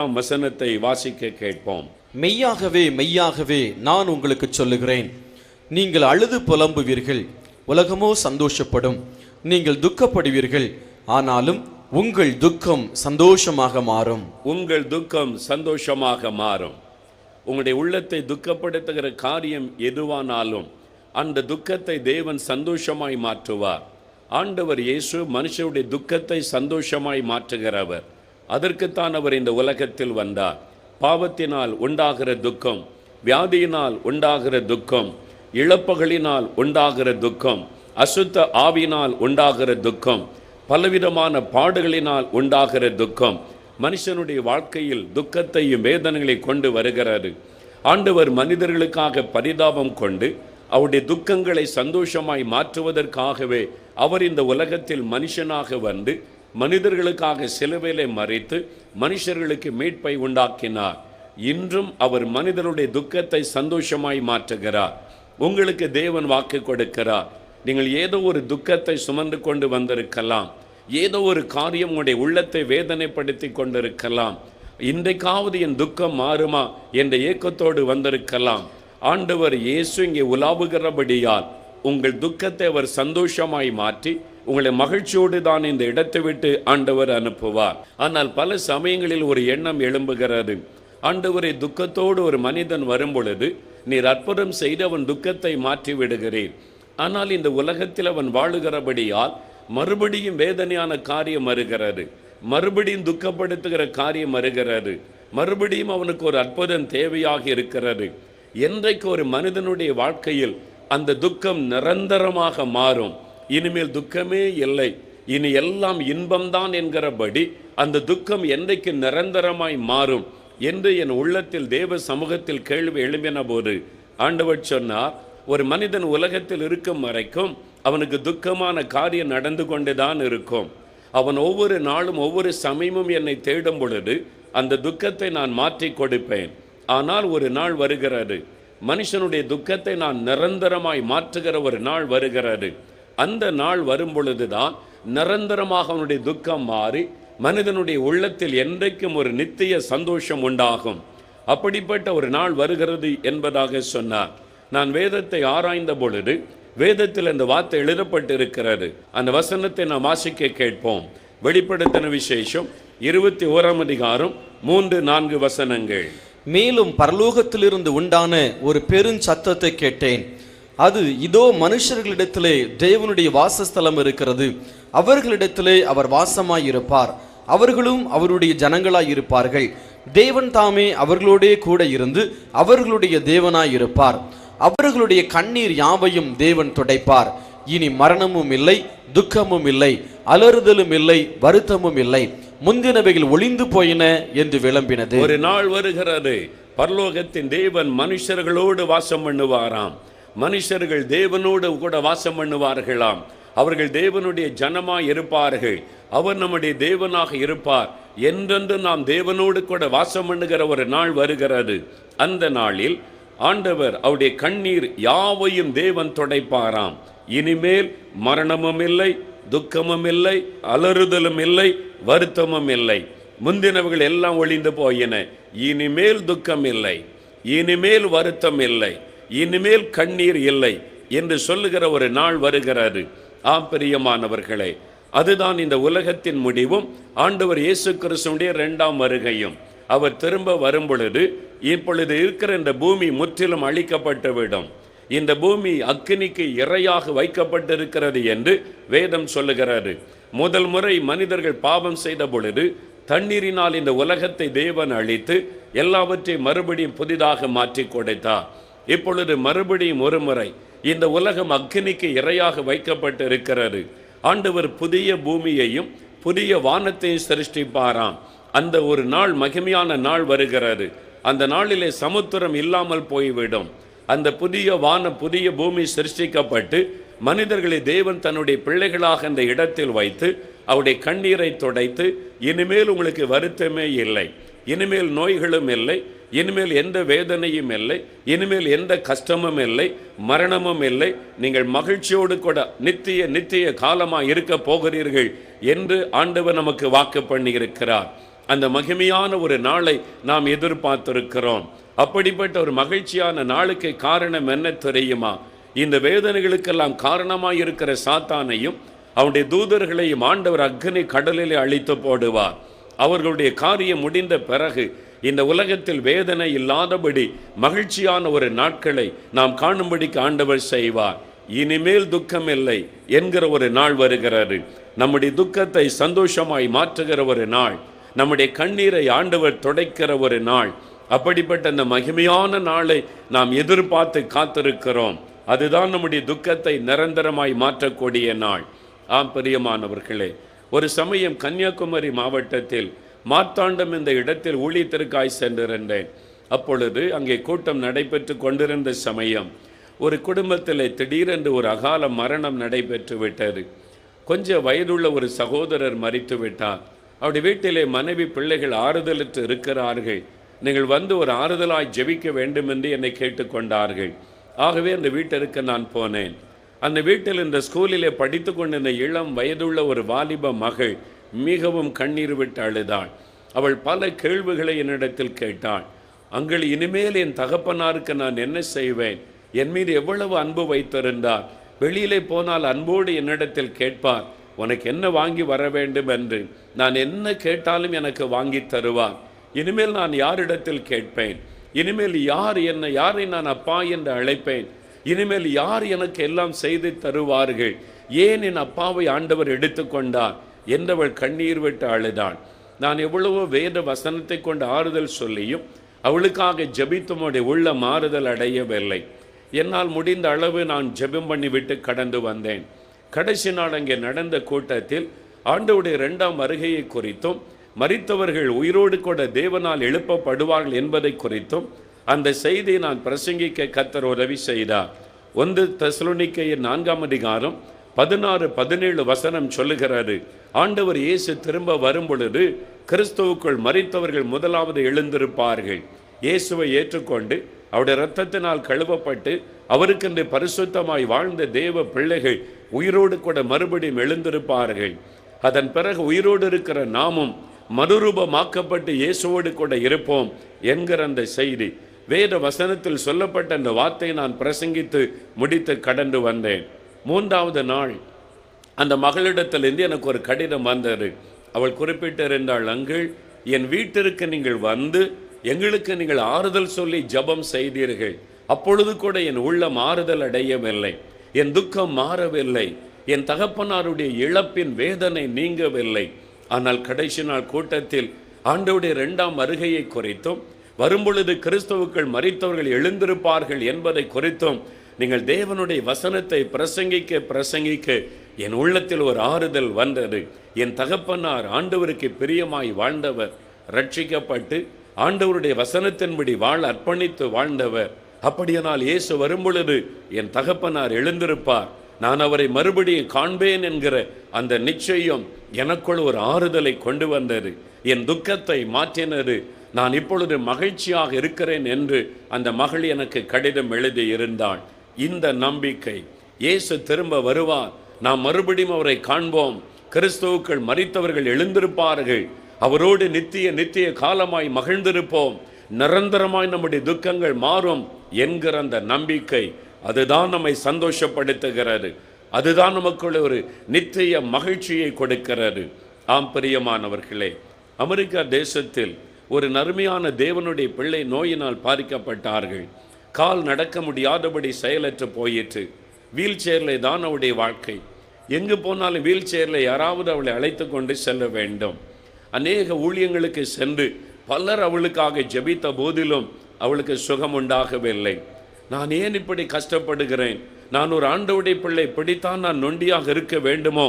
வசனத்தை வாசிக்க கேட்போம். மெய்யாகவே மெய்யாகவே நான் உங்களுக்கு சொல்லுகிறேன், நீங்கள் அழுது புலம்புவீர்கள், உலகமோ சந்தோஷப்படும். நீங்கள் துக்கப்படுவீர்கள், ஆனாலும் உங்கள் துக்கம் சந்தோஷமாக மாறும். உங்கள் துக்கம் சந்தோஷமாக மாறும். உங்களுடைய உள்ளத்தை துக்கப்படுத்துகிற காரியம் எதுவானாலும் அந்த துக்கத்தை தேவன் சந்தோஷமாய் மாற்றுவார். ஆண்டவர் இயேசு மனுஷனுடைய துக்கத்தை சந்தோஷமாய் மாற்றுகிறவர். அதற்குத்தான் அவர் இந்த உலகத்தில் வந்தார். பாவத்தினால் உண்டாகிற துக்கம், வியாதியினால் உண்டாகிற துக்கம், இழப்புகளினால் உண்டாகிற துக்கம், அசுத்த ஆவியினால் உண்டாகிற துக்கம், பலவிதமான பாடுகளினால் உண்டாகிற துக்கம், மனுஷனுடைய வாழ்க்கையில் துக்கத்தையும் வேதனைகளை கொண்டு வருகிறது. ஆண்டவர் மனிதர்களுக்காக பரிதாபம் கொண்டு அவருடைய துக்கங்களை சந்தோஷமாய் மாற்றுவதற்காகவே அவர் இந்த உலகத்தில் மனுஷனாக வந்து மனிதர்களுக்காக சிலுவையிலே மரித்து மனுஷர்களுக்கு மீட்பை உண்டாக்கினார். இன்றும் அவர் மனிதனுடைய துக்கத்தை சந்தோஷமாய் மாற்றுகிறார். உங்களுக்கு தேவன் வாக்கு கொடுக்கிறார். நீங்கள் ஏதோ ஒரு துக்கத்தை சுமந்து கொண்டு வந்திருக்கலாம், ஏதோ ஒரு காரியம் உங்களுடைய உள்ளத்தை வேதனைப்படுத்தி கொண்டிருக்கலாம். இன்றைக்காவது என் துக்கம் மாறுமா என்ற ஏக்கத்தோடு வந்திருக்கலாம். ஆண்டவர் இயேசு இங்கே உலாவுகிறபடியால் உங்கள் துக்கத்தை அவர் சந்தோஷமாய் மாற்றி உங்களை மகிழ்ச்சியோடு தான் இந்த இடத்தை விட்டு ஆண்டவர் அனுப்புவார். ஆனால் பல சமயங்களில் ஒரு எண்ணம் எழும்புகிறது, ஆண்டவரை துக்கத்தோடு ஒரு மனிதன் வரும் பொழுது நீர் அற்புதம் செய்து அவன் துக்கத்தை மாற்றி விடுகிறேன். ஆனால் இந்த உலகத்தில் அவன் வாழுகிறபடியால் மறுபடியும் வேதனையான காரியம் வருகிறது, மறுபடியும் துக்கப்படுத்துகிற காரியம் வருகிறது, மறுபடியும் அவனுக்கு ஒரு அற்புதம் தேவையாக இருக்கிறது. என்றைக்கு ஒரு மனிதனுடைய வாழ்க்கையில் அந்த துக்கம் நிரந்தரமாக மாறும், இனிமேல் துக்கமே இல்லை, இனி எல்லாம் இன்பம்தான் என்கிறபடி அந்த துக்கம் என்றைக்கு நிரந்தரமாய் மாறும் என்று என் உள்ளத்தில் தேவ சமூகத்தில் கேள்வி எழும்பின போது ஆண்டவர் சொன்னார், ஒரு மனிதன் உலகத்தில் இருக்கும் வரைக்கும் அவனுக்கு துக்கமான காரியம் நடந்து கொண்டுதான் இருக்கும். அவன் ஒவ்வொரு நாளும் ஒவ்வொரு சமயமும் என்னை தேடும் பொழுது அந்த துக்கத்தை நான் மாற்றி கொடுப்பேன். ஆனால் ஒரு நாள் வருகிறது, மனுஷனுடைய துக்கத்தை நான் நிரந்தரமாய் மாற்றுகிற ஒரு நாள் வருகிறது. அந்த நாள் வரும் பொழுதுதான் நிரந்தரமாக அவனுடைய துக்கம் மாறி மனிதனுடைய உள்ளத்தில் என்றைக்கும் ஒரு நித்திய சந்தோஷம் உண்டாகும். அப்படிப்பட்ட ஒரு நாள் வருகிறது என்பதாக சொன்னார். நான் வேதத்தை ஆராய்ந்த பொழுது வேதத்தில் அந்த வார்த்தை எழுதப்பட்டு இருக்கிறது. அந்த வசனத்தை நாம் வாசிக்க கேட்போம். வெளிப்படுத்தின விசேஷம் 21ஆம் அதிகாரம் 3-4 வசனங்கள். மேலும் பரலோகத்திலிருந்து உண்டான ஒரு பெருஞ்சத்தத்தை கேட்டேன். அது, இதோ மனுஷர்களிடத்திலே தேவனுடைய வாசஸ்தலம் இருக்கிறது, அவர்களிடத்திலே அவர் வாசமாயிருப்பார், அவர்களும் அவருடைய ஜனங்களாயிருப்பார்கள். தேவன் தாமே அவர்களோடே கூட இருந்து அவர்களுடைய தேவனாயிருப்பார். அவர்களுடைய கண்ணீர் யாவையும் தேவன் துடைப்பார். இனி மரணமும் இல்லை, துக்கமும் இல்லை, அலறுதலும் இல்லை, வருத்தமும் இல்லை, முந்தினவைகள் ஒளிந்து போயின என்று விளம்பினது. ஒரு நாள் வருகிறது, பரலோகத்தின் தேவன் மனுஷர்களோடு வாசம் பண்ணுவாராம். மனுஷர்கள் தேவனோடு கூட வாசம் பண்ணுவார்களாம். அவர்கள் தேவனுடைய ஜனமாய் இருப்பார்கள். அவர் நம்முடைய தேவனாக இருப்பார். என்றென்று நாம் தேவனோடு கூட வாசம் பண்ணுகிற ஒரு நாள் வருகிறது. அந்த நாளில் ஆண்டவர் அவருடைய கண்ணீர் யாவையும் தேவன் துடைப்பாராம். இனிமேல் மரணமும் இல்லை, துக்கமும் இல்லை, அலறுதலும் இல்லை, வருத்தமும் இல்லை, முந்தினவர்கள் எல்லாம் ஒளிந்து போயின. இனிமேல் துக்கம் இல்லை, இனிமேல் வருத்தம் இல்லை, இனிமேல் கண்ணீர் இல்லை என்று சொல்லுகிற ஒரு நாள் வருகிறது. பிரியமானவர்களே, அதுதான் இந்த உலகத்தின் முடிவும் ஆண்டவர் இயேசு கிறிஸ்துவினுடைய 2ஆம் வருகையும். அவர் திரும்ப வரும் பொழுது இப்பொழுது இருக்கிற இந்த பூமி முற்றிலும் அழிக்கப்பட்டுவிடும். இந்த பூமி அக்கினிக்கு இரையாக வைக்கப்பட்டிருக்கிறது என்று வேதம் சொல்லுகிறது. முதல் முறை மனிதர்கள் பாவம் செய்த பொழுது தண்ணீரினால் இந்த உலகத்தை தேவன் அழித்து எல்லாவற்றையும் மறுபடியும் புதிதாக மாற்றி கொடுத்தார். இப்பொழுது மறுபடியும் ஒரு முறை இந்த உலகம் அக்கினிக்கு இரையாக வைக்கப்பட்டு இருக்கிறது. ஆண்டவர் புதிய பூமியையும் புதிய வானத்தையும் சிருஷ்டிப்பாராம். அந்த ஒரு நாள் மகிமையான நாள் வருகிறது. அந்த நாளிலே சமுத்திரம் இல்லாமல் போய்விடும். அந்த புதிய வான புதிய பூமி சிருஷ்டிக்கப்பட்டு மனிதர்களை தேவன் தன்னுடைய பிள்ளைகளாக அந்த இடத்தில் வைத்து அவருடைய கண்ணீரை துடைத்து, இனிமேல் உங்களுக்கு வருத்தமே இல்லை, இனிமேல் நோய்களும் இல்லை, இனிமேல் எந்த வேதனையும் இல்லை, இனிமேல் எந்த கஷ்டமும் இல்லை, மரணமும் இல்லை, நீங்கள் மகிழ்ச்சியோடு கூட நித்திய காலமாக இருக்க போகிறீர்கள் என்று ஆண்டவர் நமக்கு வாக்கு பண்ணி இருக்கிறார். அந்த மகிமையான ஒரு நாளை நாம் எதிர்பார்த்திருக்கிறோம். அப்படிப்பட்ட ஒரு மகிழ்ச்சியான நாளுக்கு காரணம் என்ன தெரியுமா? இந்த வேதனைகளுக்கெல்லாம் காரணமாய் இருக்கிற சாத்தானையும் அவனுடைய தூதர்களையும் ஆண்டவர் அக்னி கடலிலே அழித்து போடுவார். அவர்களுடைய காரியம் முடிந்த பிறகு இந்த உலகத்தில் வேதனை இல்லாதபடி மகிழ்ச்சியான ஒரு நாட்களை நாம் காணும்படிக்கு ஆண்டவர் செய்வார். இனிமேல் துக்கம் இல்லை என்கிற ஒரு நாள் வருகிறது. நம்முடைய துக்கத்தை சந்தோஷமாய் மாற்றுகிற ஒரு நாள், நம்முடைய கண்ணீரை ஆண்டவர் துடைக்கிற ஒரு நாள். அப்படிப்பட்ட அந்த மகிமையான நாளை நாம் எதிர்பார்த்து காத்திருக்கிறோம். அதுதான் நம்முடைய துக்கத்தை நிரந்தரமாய் மாற்றக்கூடிய நாள். ஆம் பிரியமானவர்களே, ஒரு சமயம் கன்னியாகுமரி மாவட்டத்தில் மார்த்தாண்டம் இந்த இடத்தில் ஊழியத்திற்காய் சென்றிருந்தேன். அப்பொழுது அங்கே கூட்டம் நடைபெற்று கொண்டிருந்த சமயம் ஒரு குடும்பத்தில் திடீரென்று ஒரு அகால மரணம் நடைபெற்று விட்டது. கொஞ்சம் வயதுள்ள ஒரு சகோதரர் மரித்து விட்டார். அவருடைய வீட்டிலே மனைவி பிள்ளைகள் ஆறுதலற்று இருக்கிறார்கள். நீங்கள் வந்து ஒரு ஆறுதலாய் ஜெபிக்க வேண்டும் என்று என்னை கேட்டுக்கொண்டார்கள். ஆகவே அந்த வீட்டிற்கு நான் போனேன். அந்த வீட்டில் இந்த ஸ்கூலிலே படித்து கொண்டிருந்த இளம் வயதுள்ள ஒரு வாலிப மகள் மிகவும் கண்ணீர் விட்டு அழுதாள். அவள் பல கேள்விகளை என்னிடத்தில் கேட்டாள். அங்கள் இனிமேல் என் தகப்பனாருக்கு நான் என்ன செய்வேன்? என் மீது எவ்வளவு அன்பு வைத்திருந்தார். வெளியிலே போனால் அன்போடு என்னிடத்தில் கேட்பார், உனக்கு என்ன வாங்கி வர வேண்டும் என்று. நான் என்ன கேட்டாலும் எனக்கு வாங்கி தருவார். இனிமேல் நான் யாரிடத்தில் கேட்பேன்? இனிமேல் யாரை நான் அப்பா என்று அழைப்பேன்? இனிமேல் யார் எனக்கு எல்லாம் செய்து தருவார்கள்? ஏன் என் அப்பாவை ஆண்டவர் எடுத்துக்கொண்டார் என்றவள் கண்ணீர் விட்டு அழுதாள். நான் எவ்வளவோ வேத வசனத்தை கொண்டு ஆறுதல் சொல்லியும் அவளுக்காக ஜெபித்துமோடைய உள்ள மாறுதல் அடையவில்லை. என்னால் முடிந்த அளவு நான் ஜெபம் பண்ணிவிட்டு கடந்து வந்தேன். கடைசி நாள் அங்கே நடந்த கூட்டத்தில் ஆண்டவருடைய 2ஆம் வருகையை குறித்தும் மரித்தவர்கள் உயிரோடு கூட தேவனால் எழுப்பப்படுவார்கள் என்பதை குறித்தும் அந்த செய்தியை நான் பிரசங்கிக்க கர்த்தர் உதவி செய்தார். 1 தெசலோனிக்கேயர் 4ஆம் அதிகாரம் 16-17 வசனம் சொல்லுகிறாரு, ஆண்டவர் இயேசு திரும்ப வரும் பொழுது கிறிஸ்துவுக்குள் மரித்தவர்கள் முதலாவது எழுந்திருப்பார்கள். இயேசுவை ஏற்றுக்கொண்டு அவருடைய இரத்தத்தினால் கழுவப்பட்டு அவருக்கென்று பரிசுத்தமாய் வாழ்ந்த தேவ பிள்ளைகள் உயிரோடு கூட மறுபடியும் எழுந்திருப்பார்கள். அதன் பிறகு உயிரோடு இருக்கிற நாமும் மறுரூபமாக்கப்பட்டு இயேசுவோடு கூட இருப்போம் என்கிற அந்த செய்தி வேத வசனத்தில் சொல்லப்பட்ட அந்த வார்த்தையை நான் பிரசங்கித்து முடித்து கடந்து வந்தேன். 3வது நாள் அந்த மகளிடத்திலிருந்து எனக்கு ஒரு கடிதம் வந்தது. அவள் குறிப்பிட்டிருந்தாள், அங்கிள், என் வீட்டிற்கு நீங்கள் வந்து எங்களுக்கு நீங்கள் ஆறுதல் சொல்லி ஜெபம் செய்தீர்கள். அப்பொழுது கூட என் உள்ளம் ஆறுதல் அடையவில்லை, என் துக்கம் மாறவில்லை, என் தகப்பனாருடைய இழப்பின் வேதனை நீங்கவில்லை. ஆனால் கடைசி நாள் கூட்டத்தில் ஆண்டவருடைய 2ஆம் வருகையை குறித்தும் வரும்பொழுது கிறிஸ்துவுக்குள் மரித்தவர்கள் எழுந்திருப்பார்கள் என்பதை குறித்தும் நீங்கள் தேவனுடைய வசனத்தை பிரசங்கிக்க என் உள்ளத்தில் ஒரு ஆறுதல் வந்தது. என் தகப்பனார் ஆண்டவருக்கு பிரியமாய் வாழ்ந்தவர், ரட்சிக்கப்பட்டு ஆண்டவருடைய வசனத்தின்படி வாழ அர்ப்பணித்து வாழ்ந்தவர். அப்படியானால் இயேசு வரும்பொழுது என் தகப்பனார் எழுந்திருப்பார், நான் அவரை மறுபடியும் காண்பேன் என்கிற அந்த நிச்சயம் எனக்குள் ஒரு ஆறுதலை கொண்டு வந்தது. என் துக்கத்தை மாற்றினது. நான் இப்பொழுது மகிழ்ச்சியாக இருக்கிறேன் என்று அந்த மகள் எனக்கு கடிதம் எழுதி இருந்தாள். இந்த நம்பிக்கை, இயேசு திரும்ப வருவார், நாம் மறுபடியும் அவரை காண்போம், கிறிஸ்துவுக்குள் மரித்தவர்கள் எழுந்திருப்பார்கள், அவரோடு நித்திய காலமாய் மகிழ்ந்திருப்போம், நிரந்தரமாய் நம்முடைய துக்கங்கள் மாறும் என்கிற அந்த நம்பிக்கை, அதுதான் நம்மை சந்தோஷப்படுத்துகிறது. அதுதான் நமக்குள்ள ஒரு நித்திய மகிழ்ச்சியை கொடுக்கிறது. ஆம் பிரியமானவர்களே, அமெரிக்கா தேசத்தில் ஒரு நறுமையான தேவனுடைய பிள்ளை நோயினால் பாதிக்கப்பட்டார்கள். கால் நடக்க முடியாதபடி செயலற்று போயிற்று. வீல் சேரில் தான் அவளுடைய வாழ்க்கை. எங்கு போனாலும் வீல் சேரில் யாராவது அவளை அழைத்து கொண்டு செல்ல வேண்டும். அநேக ஊழியங்களுக்கு சென்று பலர் அவளுக்காக ஜெபித்த போதிலும் அவளுக்கு சுகம் உண்டாகவில்லை. நான் ஏன் இப்படி கஷ்டப்படுகிறேன்? நான் ஒரு ஆண்டவருடைய பிள்ளை, இப்படித்தான் நான் நொண்டியாக இருக்க வேண்டுமோ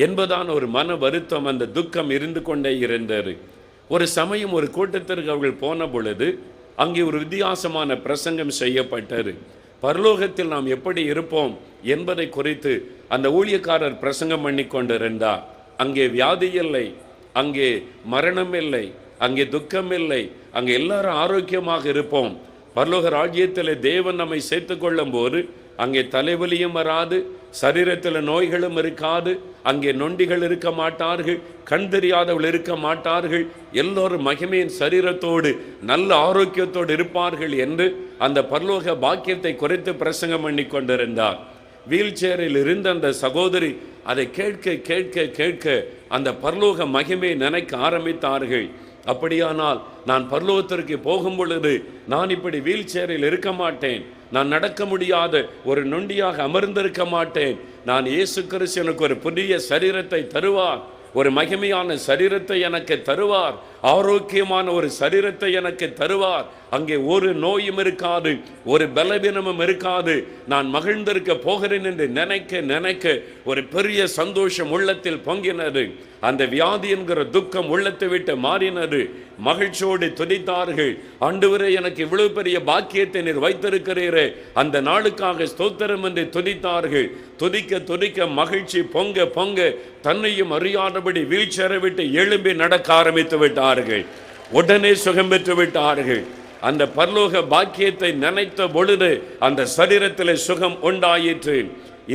என்பதான ஒரு மன வருத்தம், அந்த துக்கம் இருந்து கொண்டே இருந்தது. ஒரு சமயம் ஒரு கூட்டத்திற்கு அவர்கள் போன பொழுது அங்கே ஒரு வித்தியாசமான பிரசங்கம் செய்யப்பட்டது. பரலோகத்தில் நாம் எப்படி இருப்போம் என்பதை குறித்து அந்த ஊழியக்காரர் பிரசங்கம் பண்ணி கொண்டிருந்தார். அங்கே வியாதி இல்லை, அங்கே மரணம் இல்லை, அங்கே துக்கம் இல்லை, அங்கே எல்லாரும் ஆரோக்கியமாக இருப்போம். பரலோக ராஜ்யத்தில் தேவன் நம்மை சேர்த்து கொள்ளும் போது அங்கே தலைவலியும் வராது, சரீரத்தில் நோய்களும் இருக்காது, அங்கே நொண்டிகள் இருக்க மாட்டார்கள், கண் தெரியாதவள் இருக்க மாட்டார்கள், எல்லோரும் மகிமையின் சரீரத்தோடு நல்ல ஆரோக்கியத்தோடு இருப்பார்கள் என்று அந்த பரலோக பாக்கியத்தை குறித்து பிரசங்கம் பண்ணி கொண்டிருந்தார். வீல் சேரில் இருந்த அந்த சகோதரி அதை கேட்க கேட்க கேட்க அந்த பரலோக மகிமையை நினைக்க ஆரம்பித்தார்கள். அப்படியானால் நான் பரலோகத்திற்கு போகும் பொழுது நான் இப்படி வீல் சேரில் இருக்க மாட்டேன், நான் நடக்க முடியாத ஒரு நொண்டியாக அமர்ந்திருக்க மாட்டேன். நான் இயேசு கிறிஸ்து எனக்கு ஒரு புதிய சரீரத்தை தருவார், ஒரு மகிமையான சரீரத்தை எனக்கு தருவார், ஆரோக்கியமான ஒரு சரீரத்தை எனக்கு தருவார். அங்கே ஒரு நோயும் இருக்காது, ஒரு பலவீனமும் இருக்காது. நான் மகிழ்ந்திருக்க போகிறேன் என்று நினைக்க நினைக்க ஒரு பெரிய சந்தோஷம் உள்ளத்தில் பொங்கினது. அந்த வியாதி என்கிற துக்கம் உள்ளத்தை விட்டு மாறினது. மகிழ்ச்சியோடு துதித்தார்கள். ஆண்டவரே, எனக்கு இவ்வளவு பெரிய பாக்கியத்தை நீர் வைத்திருக்கிறீரே, அந்த நாளுக்காக ஸ்தோத்திரம் என்று துதித்தார்கள். துதிக்க துதிக்க மகிழ்ச்சி பொங்க பொங்க தன்னையும் அறியாதபடி வீழ்ச்சேரை விட்டு எழும்பி நடக்க ஆரம்பித்து விட்டார்கள். உடனே சுகம் பெற்று விட்டார்கள். அந்த பரலோக பாக்கியத்தை நினைத்த பொழுது அந்த சரீரத்தில் சுகம் உண்டாயிற்று.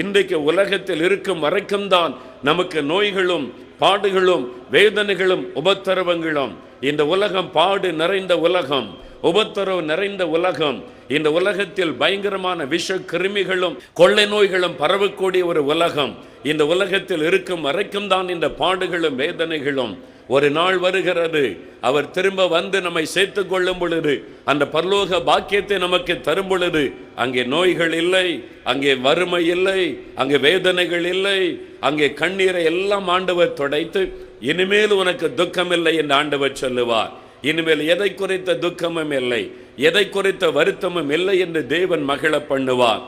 இன்றைக்கு உலகத்தில் இருக்கும் வரைக்கும் தான் நமக்கு நோய்களும் பாடுகளும் வேதனைகளும் உபத்திரவங்களும். இந்த உலகம் பாடு நிறைந்த உலகம், உபத்திரவு நிறைந்த உலகம். இந்த உலகத்தில் பயங்கரமான விஷ கிருமிகளும் கொள்ளை நோய்களும் பரவக்கூடிய ஒரு உலகம். இந்த உலகத்தில் இருக்கும் வரைக்கும் தான் இந்த பாடுகளும் வேதனைகளும். ஒரு நாள் வருகிறது, அவர் திரும்ப வந்து நம்மை சேர்த்து கொள்ளும் பொழுது, அந்த பரலோக பாக்கியத்தை நமக்கு தரும் பொழுது, அங்கே நோய்கள் இல்லை, அங்கே வறுமை இல்லை, அங்கே வேதனைகள் இல்லை, அங்கே கண்ணீரை எல்லாம் ஆண்டவர் துடைத்து இனிமேல் உனக்கு துக்கம் இல்லை என்று ஆண்டவர் சொல்லுவார். இனிமேல் எதை குறித்த துக்கமும் இல்லை, எதை குறித்த வருத்தமும் இல்லை என்று தேவன் மகிழ பண்ணுவார்.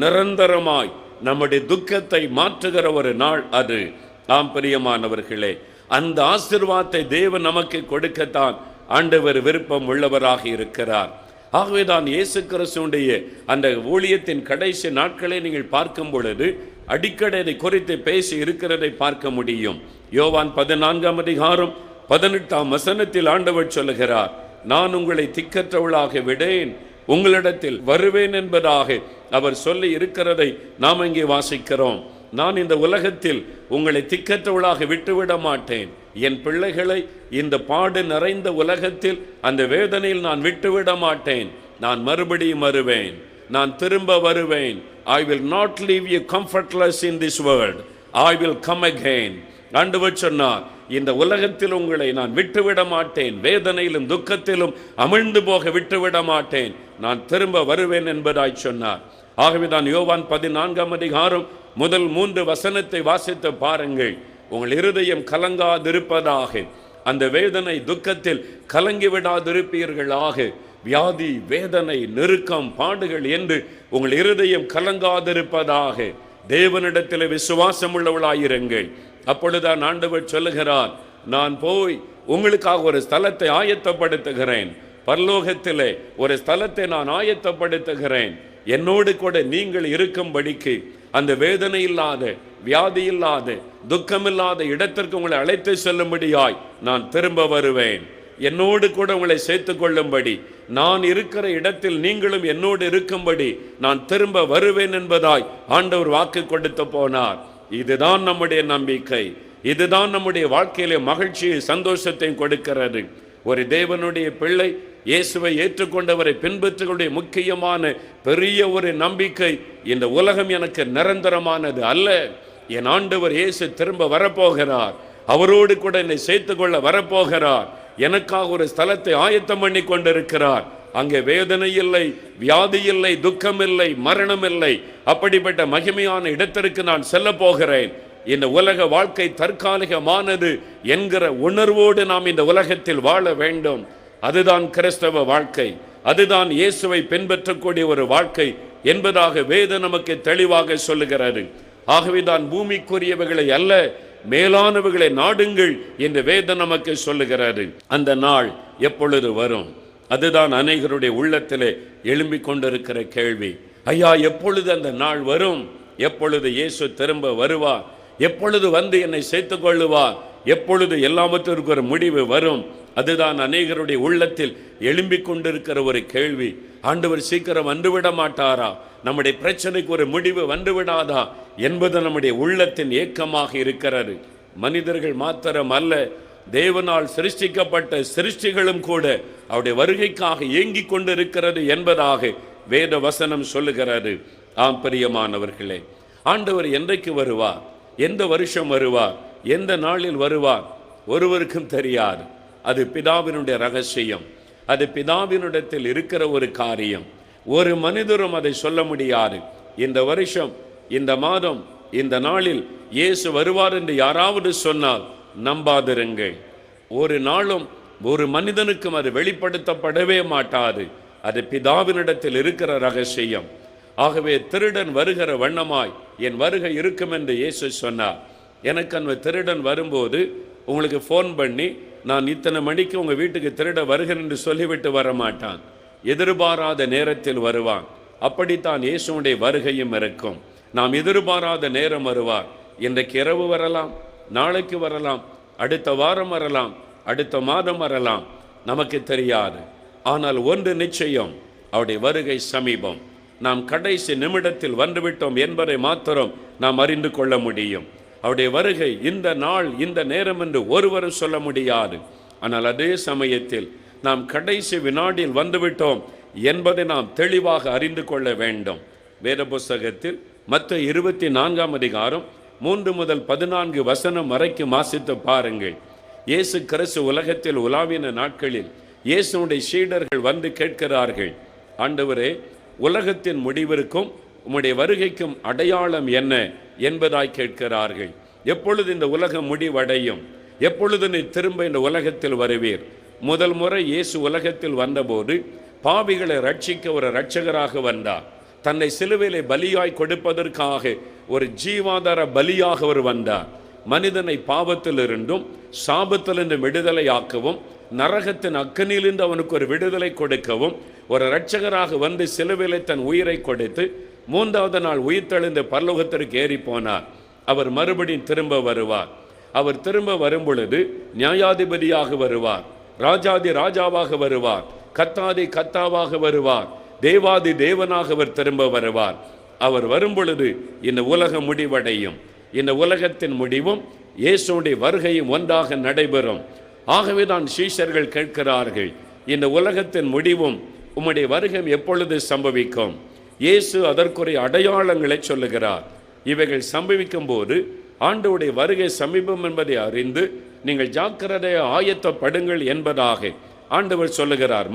நிரந்தரமாய் நம்முடைய துக்கத்தை மாற்றுகிற ஒரு நாள் அது. ஆம் பிரியமானவர்களே, அந்த ஆசீர்வாதத்தை தேவன் நமக்கு கொடுக்கத்தான் ஆண்டவர் விருப்பம் உள்ளவராக இருக்கிறார். ஆகவேதான் இயேசு கிறிஸ்துவுடைய அந்த ஊழியத்தின் கடைசி நாட்களை நீங்கள் பார்க்கும் பொழுது அடிக்கடி அதை குறித்து பேசி இருக்கிறதை பார்க்க முடியும். யோவான் 14ஆம் அதிகாரம் 18ஆம் வசனத்தில் ஆண்டவர் சொல்லுகிறார், நான் உங்களை திக்கற்றவளாக விடேன், உங்களிடத்தில் வருவேன் என்பதாக அவர் சொல்லி இருக்கிறதை நாம் இங்கே வாசிக்கிறோம். நான் இந்த உலகத்தில் உங்களை திக்கற்றவளாக விட்டுவிட மாட்டேன். என் பிள்ளைகளை இந்த பாடு நிறைந்த உலகத்தில் அந்த வேதனையில் நான் விட்டுவிட மாட்டேன். நான் மறுபடியும் வருவேன், நான் திரும்ப வருவேன். I will not leave you comfortless in this world. I will come again. ஆண்டவர் சொன்னார், இந்த உலகத்தில் உங்களை நான் விட்டுவிட மாட்டேன், வேதனையிலும் துக்கத்திலும் அமிழ்ந்து போக விட்டுவிட மாட்டேன், நான் திரும்ப வருவேன் என்பதாய் சொன்னார். ஆகவேதான் யோவான் 14ஆம் அதிகாரம் முதல் 3 வசனத்தை வாசித்து பாருங்கள். உங்கள் இருதயம் கலங்காதிருப்பதாக, அந்த வேதனை துக்கத்தில் கலங்கிவிடாதிருப்பீர்களாக. வியாதி வேதனை நெருக்கம் பாடுகள் என்று உங்கள் இருதயம் கலங்காதிருப்பதாக. தேவனிடத்தில் விசுவாசம் உள்ளவளாயிருங்கள். அப்பொழுதுதான் ஆண்டவர் சொல்லுகிறார், நான் போய் உங்களுக்காக ஒரு ஸ்தலத்தை ஆயத்தப்படுத்துகிறேன். பரலோகத்திலே ஒரு ஸ்தலத்தை நான் ஆயத்தப்படுத்துகிறேன். என்னோடு கூட நீங்கள் இருக்கும்படிக்கு அந்த வேதனை இல்லாத, வியாதி இல்லாத, துக்கமில்லாத இடத்திற்கு உங்களை அழைத்து செல்லும்படியாய் நான் திரும்ப வருவேன். என்னோடு கூட உங்களை சேர்த்து கொள்ளும்படி, நான் இருக்கிற இடத்தில் நீங்களும் என்னோடு இருக்கும்படி நான் திரும்ப வருவேன் என்பதாய் ஆண்டவர் வாக்கு கொடுத்து போனார். இதுதான் நம்முடைய நம்பிக்கை, இதுதான் நம்முடைய வாழ்க்கையிலே மகிழ்ச்சியை சந்தோஷத்தையும் கொடுக்கிறது. ஒரு தேவனுடைய பிள்ளை இயேசுவை ஏற்றுக்கொண்டவரை பின்பற்றுகளுடைய முக்கியமான பெரிய ஒரு நம்பிக்கை, இந்த உலகம் எனக்கு நிரந்தரமானது அல்ல. என் ஆண்டவர் இயேசு திரும்ப வரப்போகிறார், அவரோடு கூட என்னை சேர்த்து கொள்ள வரப்போகிறார். எனக்காக ஒரு ஸ்தலத்தை ஆயத்தம் பண்ணி கொண்டிருக்கிறார். அங்கே வேதனை இல்லை, வியாதி இல்லை, துக்கம் இல்லை, மரணம் இல்லை. அப்படிப்பட்ட மகிமையான இடத்திற்கு நான் செல்ல போகிறேன். இந்த உலக வாழ்க்கை தற்காலிகமானது என்கிற உணர்வோடு நாம் இந்த உலகத்தில் வாழ வேண்டும். அதுதான் கிறிஸ்தவ வாழ்க்கை, அதுதான் இயேசுவை பின்பற்றக்கூடிய ஒரு வாழ்க்கை என்பதாக வேதம் நமக்கு தெளிவாக சொல்லுகிறது. ஆகவேதான் பூமிக்குரியவைகளை அல்ல, மேலானவைகளை நாடுங்கள் என்று வேதம் நமக்கு சொல்லுகிறது. அந்த நாள் எப்பொழுது வரும்? அதுதான் அநேகருடைய உள்ளத்திலே எழும்பிக் கொண்டிருக்கிற கேள்வி. ஐயா, எப்பொழுது அந்த நாள் வரும்? எப்பொழுது இயேசு திரும்ப வருவார்? எப்பொழுது வந்து என்னை சேர்த்து கொள்ளுவார்? எப்பொழுது எல்லாவற்றிற்கு ஒரு முடிவு வரும்? அதுதான் அநேகருடைய உள்ளத்தில் எழும்பிக் கொண்டிருக்கிற ஒரு கேள்வி. ஆண்டவர் சீக்கிரம் வந்துவிட மாட்டாரா? நம்முடைய பிரச்சனைக்கு ஒரு முடிவு வந்துவிடாதா என்பது நம்முடைய உள்ளத்தின் ஏக்கமாக இருக்கிறது. மனிதர்கள் மாத்திரம் அல்ல, தேவனால் சிருஷ்டிக்கப்பட்ட சிருஷ்டிகளும் கூட அவருடைய வருகைக்காக ஏங்கிக் கொண்டிருக்கிறது என்பதாக வேத வசனம் சொல்லுகிறது. ஆம் பிரியமானவர்களே, ஆண்டவர் என்றைக்கு வருவார், எந்த வருஷம் வருவார், எந்த நாளில் வருவார் ஒருவருக்கும் தெரியாது. அது பிதாவினுடைய ரகசியம். அது பிதாவினிடத்தில் இருக்கிற ஒரு காரியம். ஒரு மனிதரும் அதை சொல்ல முடியாது. இந்த வருஷம், இந்த மாதம், இந்த நாளில் இயேசு வருவார் என்று யாராவது சொன்னால் நம்பாதிருங்கள். ஒரு நாளும் ஒரு மனிதனுக்கும் அது வெளிப்படுத்தப்படவே மாட்டாது. அது பிதாவினிடத்தில் இருக்கிற ரகசியம். ஆகவே திருடன் வருகிற வண்ணமாய் என் வருகை இருக்கும் என்று இயேசு சொன்னார். எனக்கு அந்த திருடன் வரும்போது உங்களுக்கு ஃபோன் பண்ணி, நான் இத்தனை மணிக்கு உங்கள் வீட்டுக்கு திருட வருகிறேன் என்று சொல்லிவிட்டு வரமாட்டான். எதிர்பாராத நேரத்தில் வருவான். அப்படித்தான் இயேசுடைய வருகையும் இருக்கும். நாம் எதிர்பாராத நேரம் வருவார். இன்றைக்கு இரவு வரலாம், நாளைக்கு வரலாம், அடுத்த வாரம் வரலாம், அடுத்த மாதம் வரலாம், நமக்கு தெரியாது. ஆனால் ஒன்று நிச்சயம், அவருடைய வருகை சமீபம். நாம் கடைசி நிமிடத்தில் வந்துவிட்டோம் என்பதை மாத்திரம் நாம் அறிந்து கொள்ள முடியும். அவருடைய வருகை இந்த நாள், இந்த நேரம் என்று ஒருவரும் சொல்ல முடியாது. ஆனால் அதே சமயத்தில் நாம் கடைசி வினாடியில் வந்துவிட்டோம் என்பதை நாம் தெளிவாக அறிந்து கொள்ள வேண்டும். வேத புஸ்தகத்தில் மத்தேயு 24ஆம் அதிகாரம் 3 முதல் 14 வசனம் வரைக்கும் வாசித்து பாருங்கள். இயேசு கிறிஸ்து உலகத்தில் உலாவின நாட்களில் இயேசுடைய சீடர்கள் வந்து கேட்கிறார்கள், ஆண்டவரே, உலகத்தின் முடிவிற்கும் உம்முடைய வருகைக்கும் அடையாளம் என்ன என்பதாய் கேட்கிறார்கள். எப்பொழுது இந்த உலகம் முடிவடையும்? எப்பொழுது நீ திரும்ப இந்த உலகத்தில் வருவீர்? முதல் முறை இயேசு உலகத்தில் வந்தபோது பாவிகளை ரட்சிக்க ஒரு இரட்சகராக வந்தார். தன்னை சிலுவையிலே பலியாய் கொடுப்பதற்காக ஒரு ஜீவாதார பலியாக அவர் வந்தார். மனிதனை பாவத்திலிருந்தும் சாபத்திலிருந்து விடுதலை ஆக்கவும், நரகத்தின் அக்கனியிலிருந்து அவனுக்கு ஒரு விடுதலை கொடுக்கவும் ஒரு இரட்சகராக வந்து சிலுவையிலே தன் உயிரை கொடுத்து 3வது நாள் உயிர்த்தெழுந்து பரலோகத்திற்கு ஏறி போனார். அவர் மறுபடியும் திரும்ப வருவார். அவர் திரும்ப வரும் பொழுது நியாயாதிபதியாக வருவார், ராஜாதி ராஜாவாக வருவார், கத்தாதி கத்தாவாக வருவார், தேவாதி தேவனாக அவர் திரும்ப வருவார். அவர் வரும் பொழுது இந்த உலகம் முடிவடையும். இந்த உலகத்தின் முடிவும் இயேசுடைய வருகையும் ஒன்றாக நடைபெறும். ஆகவே தான் சீஷர்கள் கேட்கிறார்கள், இந்த உலகத்தின் முடிவும் உம்முடைய வருகை எப்பொழுது சம்பவிக்கும்? இயேசு அதற்குரிய அடையாளங்களை சொல்லுகிறார். இவைகள் சம்பவிக்கும் போது ஆண்டவருடைய வருகை சமீபம் என்பதை அறிந்து நீங்கள் ஜாக்கிரதையாக ஆயத்தப்படுங்கள் என்பதாக ஆண்டவர் சொல்லுகிறார்.